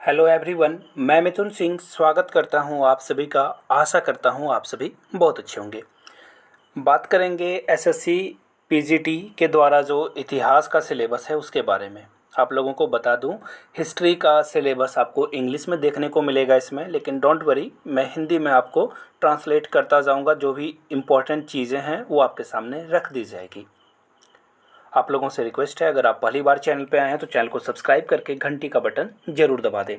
Hello everyone, मैं मिथुन सिंह स्वागत करता हूं आप सभी का। आशा करता हूं आप सभी बहुत अच्छे होंगे। बात करेंगे एसएससी पीजीटी के द्वारा जो इतिहास का सिलेबस है उसके बारे में। आप लोगों को बता दूं, हिस्ट्री का सिलेबस आपको इंग्लिश में देखने को मिलेगा इसमें, लेकिन डोंट वरी, मैं हिंदी में आपको ट्रांसलेट करता जाऊंगा। जो भी इम्पोर्टेंट चीज़ें हैं वो आपके सामने रख दी जाएगी। आप लोगों से रिक्वेस्ट है, अगर आप पहली बार चैनल पे आए हैं तो चैनल को सब्सक्राइब करके घंटी का बटन जरूर दबा दें।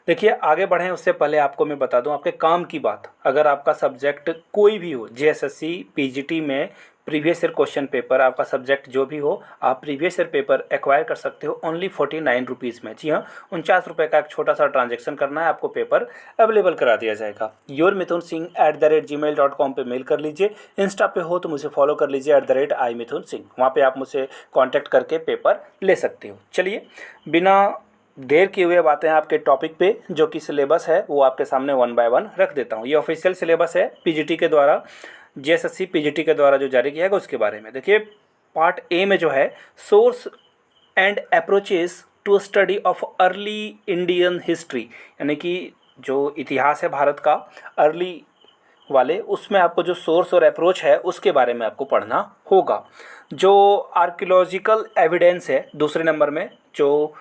देखिए, आगे बढ़ें उससे पहले आपको मैं बता दूं आपके काम की बात। अगर आपका सब्जेक्ट कोई भी हो, जेएसएससी पीजीटी में प्रीवियस ईयर क्वेश्चन पेपर, आपका सब्जेक्ट जो भी हो, आप प्रीवियस ईयर पेपर एक्वायर कर सकते हो ओनली 49 रुपीज़ में। जी हाँ, 49 रुपये का एक छोटा सा ट्रांजेक्शन करना है, आपको पेपर अवेलेबल करा दिया जाएगा। yourmithunsingh@gmail.com पे मेल कर लीजिए। इंस्टा पे हो तो मुझे फॉलो कर लीजिए @iMithunSingh। वहाँ पे आप मुझसे कांटेक्ट करके पेपर ले सकते हो। चलिए, बिना देर किए हुए बातें हैं आपके टॉपिक पे, जो कि सिलेबस है वो आपके सामने वन बाय वन रख देता हूँ। ये ऑफिशियल सिलेबस है पीजीटी के द्वारा, जेएसएससी पीजीटी के द्वारा जो जारी किया गया उसके बारे में। देखिए, पार्ट ए में जो है, source and approaches to study of early Indian history, यानी कि जो इतिहास है भारत का अर्ली वाले, उसमें आपको जो सोर्स और अप्रोच है उसके बारे में आपको पढ़ना होगा। जो आर्कियोलॉजिकल एविडेंस है दूसरे नंबर में, जो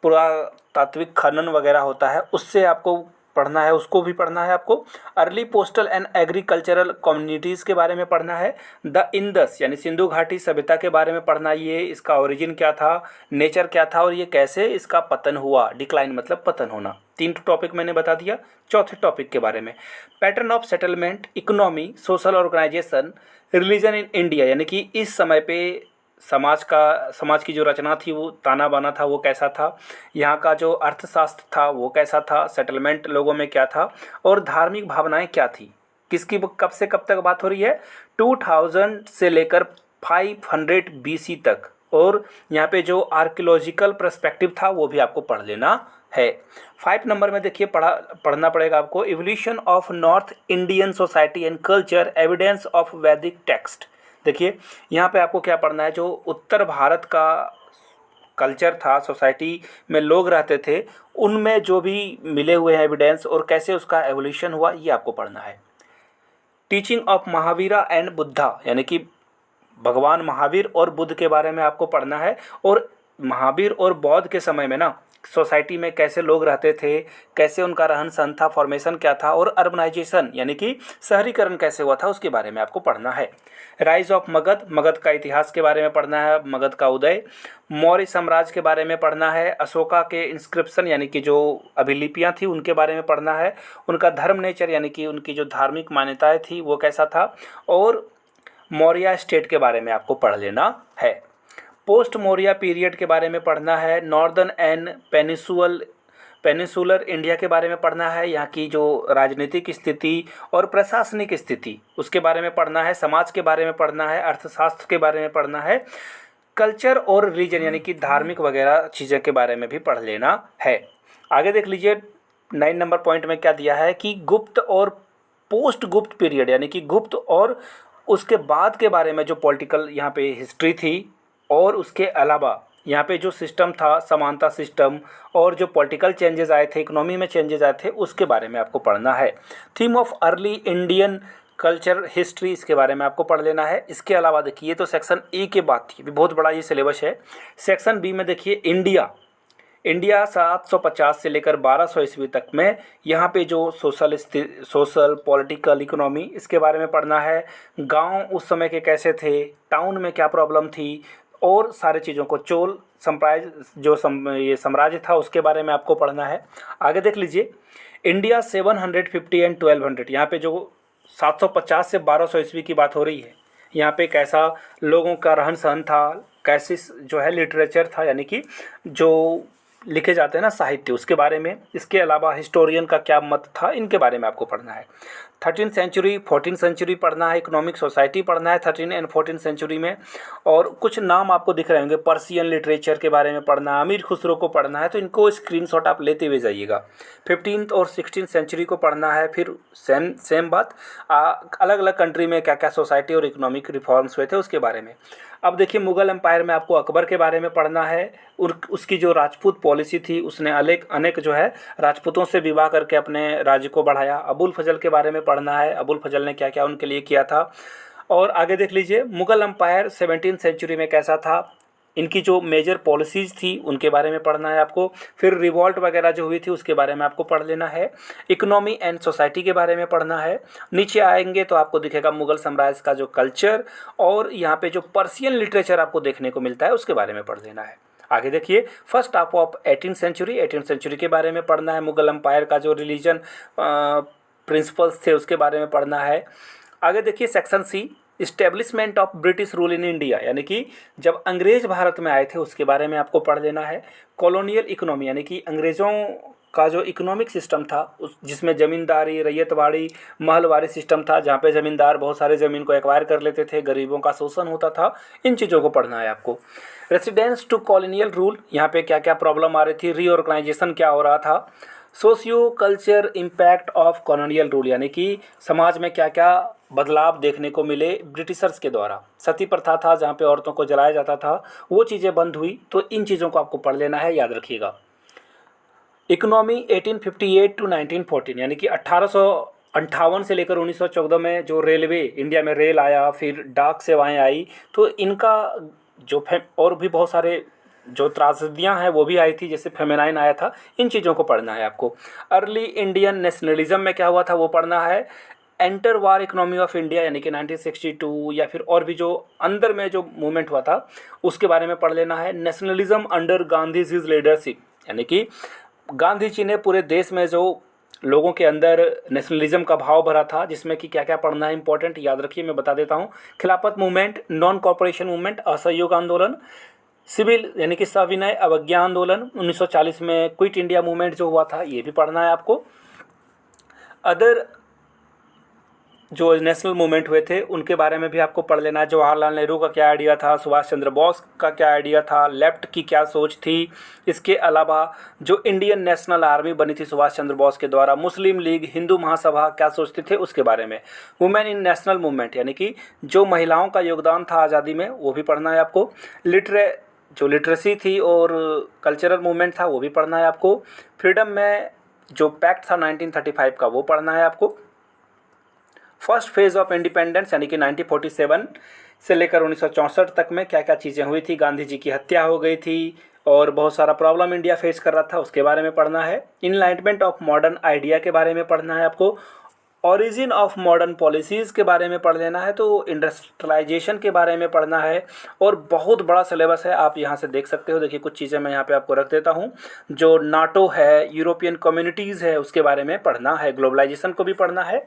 पुरातात्विक खनन वगैरह होता है उससे आपको पढ़ना है, उसको भी पढ़ना है आपको। Early postal and agricultural communities के बारे में पढ़ना है। द इंदस यानी सिंधु घाटी सभ्यता के बारे में पढ़ना, ये इसका ओरिजिन क्या था, नेचर क्या था और ये कैसे इसका पतन हुआ। डिक्लाइन मतलब पतन होना। 3 टॉपिक मैंने बता दिया। चौथे टॉपिक के बारे में, pattern of settlement, economy, social organisation, religion in India, यानी कि इस समय पे समाज की जो रचना थी, वो ताना बाना था वो कैसा था, यहाँ का जो अर्थशास्त्र था वो कैसा था, सेटलमेंट लोगों में क्या था और धार्मिक भावनाएं क्या थी। किसकी कब से कब तक बात हो रही है, 2000 से लेकर 500 बीसी तक। और यहाँ पे जो आर्कियोलॉजिकल पर्सपेक्टिव था वो भी आपको पढ़ लेना है। 5 नंबर में देखिए, पढ़ना पड़ेगा आपको, evolution of north Indian society and culture, evidence of वैदिक टेक्स्ट। देखिए, यहाँ पे आपको क्या पढ़ना है, जो उत्तर भारत का कल्चर था, सोसाइटी में लोग रहते थे, उनमें जो भी मिले हुए हैं एविडेंस और कैसे उसका एवोल्यूशन हुआ, ये आपको पढ़ना है। Teaching of Mahavira and Buddha, यानी कि भगवान महावीर और बुद्ध के बारे में आपको पढ़ना है। और महावीर और बौद्ध के समय में ना सोसाइटी में कैसे लोग रहते थे, कैसे उनका रहन सहन था, फॉर्मेशन क्या था, और अर्बनाइजेशन यानी कि शहरीकरण कैसे हुआ था उसके बारे में आपको पढ़ना है। राइज ऑफ मगध, मगध का इतिहास के बारे में पढ़ना है, मगध का उदय। मौर्य साम्राज्य के बारे में पढ़ना है। अशोका के इंस्क्रिप्शन यानी कि जो अभिलिपियाँ थी उनके बारे में पढ़ना है। उनका धर्म नेचर यानी कि उनकी जो धार्मिक मान्यताएँ थी वो कैसा था। और मौर्य स्टेट के बारे में आपको पढ़ लेना है। पोस्ट मौर्य पीरियड के बारे में पढ़ना है। नॉर्दर्न एंड पेनिसुलर इंडिया के बारे में पढ़ना है, यहाँ की जो राजनीतिक स्थिति और प्रशासनिक स्थिति उसके बारे में पढ़ना है। समाज के बारे में पढ़ना है। अर्थशास्त्र के बारे में पढ़ना है। कल्चर और रिलीजन यानी कि धार्मिक वगैरह चीज़ों के बारे में भी पढ़ लेना है। आगे देख लीजिए, 9 नंबर पॉइंट में क्या दिया है कि गुप्त और पोस्ट गुप्त पीरियड, यानी कि गुप्त और उसके बाद के बारे में जो पॉलिटिकल यहाँ पे हिस्ट्री थी, और उसके अलावा यहाँ पे जो सिस्टम था, समानता सिस्टम, और जो पॉलिटिकल चेंजेस आए थे, इकोनॉमी में चेंजेस आए थे, उसके बारे में आपको पढ़ना है। Theme of early Indian culture history, इसके बारे में आपको पढ़ लेना है। इसके अलावा देखिए, ये तो सेक्शन ए की बात थी, बहुत बड़ा ये सिलेबस है। सेक्शन बी में देखिए, इंडिया 750 से लेकर 1200 ईस्वी तक में, यहाँ पे जो सोशल पॉलिटिकल इकोनॉमी, इसके बारे में पढ़ना है। गांव उस समय के कैसे थे, टाउन में क्या प्रॉब्लम थी, और सारी चीज़ों को, चोल संप्राय जो ये साम्राज्य था उसके बारे में आपको पढ़ना है। आगे देख लीजिए, इंडिया 750 एंड 1200, यहाँ पे जो 750 से 1200 ईस्वी की बात हो रही है, यहाँ पे कैसा लोगों का रहन सहन था, कैसे जो है लिटरेचर था, यानी कि जो लिखे जाते हैं ना साहित्य, उसके बारे में। इसके अलावा हिस्टोरियन का क्या मत था, इनके बारे में आपको पढ़ना है। 13th सेंचुरी 14th सेंचुरी पढ़ना है। इकोनॉमिक सोसाइटी पढ़ना है 13 एंड 14 सेंचुरी में। और कुछ नाम आपको दिख रहे होंगे, पर्सियन लिटरेचर के बारे में पढ़ना है, अमीर खुसरो को पढ़ना है, तो इनको स्क्रीनशॉट आप लेते हुए जाइएगा। 15th और 16th सेंचुरी को पढ़ना है। फिर सेम बात, अलग अलग कंट्री में क्या क्या सोसाइटी और इकोनॉमिक रिफॉर्म्स हुए थे उसके बारे में। अब देखिए मुग़ल एम्पायर में आपको अकबर के बारे में पढ़ना है। उसकी जो राजपूत पॉलिसी थी, उसने अनेक जो है राजपूतों से विवाह करके अपने राज्य को बढ़ाया। अबुल फजल के बारे में पढ़ना है, अबुल फजल ने क्या क्या उनके लिए किया था। और आगे देख लीजिए मुग़ल एम्पायर 17वीं सेंचुरी में कैसा था, इनकी जो मेजर पॉलिसीज़ थी उनके बारे में पढ़ना है आपको। फिर रिवॉल्ट वगैरह जो हुई थी उसके बारे में आपको पढ़ लेना है। इकोनॉमी एंड सोसाइटी के बारे में पढ़ना है। नीचे आएंगे तो आपको दिखेगा मुग़ल साम्राज्य का जो कल्चर और यहाँ पे जो पर्शियन लिटरेचर आपको देखने को मिलता है उसके बारे में पढ़ लेना है। आगे देखिए फर्स्ट हाफ ऑफ 18वीं सेंचुरी के बारे में पढ़ना है। मुग़ल एम्पायर का जो रिलीजन प्रिंसिपल्स थे उसके बारे में पढ़ना है। आगे देखिए section C, establishment of British rule in India, यानी कि जब अंग्रेज़ भारत में आए थे उसके बारे में आपको पढ़ लेना है। कॉलोनियल इकोनॉमी, यानी कि अंग्रेज़ों का जो इकोनॉमिक सिस्टम था उस जिसमें ज़मींदारी, रैयतवाड़ी, महलवारी सिस्टम था, जहाँ पे ज़मींदार बहुत सारे ज़मीन को एक्वायर कर लेते थे, गरीबों का शोषण होता था, इन चीज़ों को पढ़ना है आपको। रेसिडेंस टू कॉलोनियल रूल, यहाँ पे क्या क्या प्रॉब्लम आ रही थी, रीऑर्गेनाइजेशन क्या हो रहा था। Socio culture impact of colonial rule, यानी कि समाज में क्या क्या बदलाव देखने को मिले ब्रिटिशर्स के द्वारा। सती प्रथा था जहाँ पे औरतों को जलाया जाता था, वो चीज़ें बंद हुई, तो इन चीज़ों को आपको पढ़ लेना है, याद रखिएगा। इकोनॉमी 1858 टू 1914, यानी कि 1858 से लेकर 1914 में जो रेलवे, इंडिया में रेल आया, फिर डाक सेवाएं आई, तो इनका जो और भी बहुत सारे जो त्रासदियाँ हैं वो भी आई थी, जैसे फेमिनाइन आया था, इन चीज़ों को पढ़ना है आपको। अर्ली इंडियन नेशनलिज्म में क्या हुआ था वो पढ़ना है। Enter war economy of India, यानी कि 1962, या फिर और भी जो अंदर में जो मूवमेंट हुआ था उसके बारे में पढ़ लेना है। नेशनलिज्म अंडर गांधी जीज लीडरशिप, यानी कि गांधी जी ने पूरे देश में जो लोगों के अंदर नेशनलिज्म का भाव भरा था, जिसमें कि क्या क्या पढ़ना है इंपॉर्टेंट, याद रखिए, मैं बता देता हूँ। खिलाफत मूवमेंट, नॉन कॉर्पोरेशन मूवमेंट, असहयोग आंदोलन, सिविल यानी कि सविनय अवज्ञा आंदोलन, 1940 में क्विट इंडिया मूवमेंट जो हुआ था, ये भी पढ़ना है आपको। अदर जो नेशनल मूवमेंट हुए थे उनके बारे में भी आपको पढ़ लेना है। जवाहरलाल नेहरू का क्या आइडिया था, सुभाष चंद्र बोस का क्या आइडिया था, लेफ्ट की क्या सोच थी। इसके अलावा जो इंडियन नेशनल आर्मी बनी थी सुभाष चंद्र बोस के द्वारा, मुस्लिम लीग, हिंदू महासभा क्या सोचते थे उसके बारे में। वुमेन इन नेशनल मूवमेंट, यानी कि जो महिलाओं का योगदान था आज़ादी में, वो भी पढ़ना है आपको। जो लिटरेसी थी और कल्चरल मूवमेंट था वो भी पढ़ना है आपको। फ्रीडम में जो पैक्ट था 1935 का वो पढ़ना है आपको। फर्स्ट फेज ऑफ इंडिपेंडेंस, यानी कि 1947 से लेकर 1964 तक में क्या क्या चीज़ें हुई थी। गांधी जी की हत्या हो गई थी और बहुत सारा प्रॉब्लम इंडिया फेस कर रहा था, उसके बारे में पढ़ना है। इनलाइटमेंट ऑफ मॉडर्न आइडिया के बारे में पढ़ना है आपको। ओरिजिन ऑफ मॉडर्न पॉलिसीज़ के बारे में पढ़ लेना है, तो इंडस्ट्रियलाइजेशन के बारे में पढ़ना है। और बहुत बड़ा सिलेबस है, आप यहाँ से देख सकते हो। देखिए कुछ चीज़ें मैं यहाँ पे आपको रख देता हूँ। जो नाटो है, यूरोपियन कम्युनिटीज़ है, उसके बारे में पढ़ना है। ग्लोबलाइजेशन को भी पढ़ना है।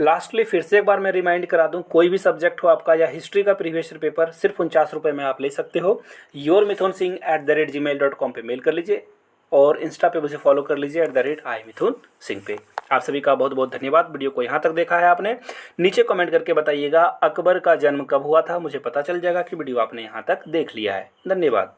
लास्टली फिर से एक बार मैं रिमाइंड करा दूं, कोई भी सब्जेक्ट हो आपका या हिस्ट्री का प्रीवियस ईयर पेपर सिर्फ 49 रुपये में आप ले सकते हो। yourmithunsingh@gmail.com पे मेल कर लीजिए और इंस्टा पे मुझे फॉलो कर लीजिए @iMithunSingh पे। आप सभी का बहुत बहुत धन्यवाद। वीडियो को यहाँ तक देखा है आपने। नीचे कमेंट करके बताइएगा अकबर का जन्म कब हुआ था, मुझे पता चल जाएगा कि वीडियो आपने यहाँ तक देख लिया है। धन्यवाद।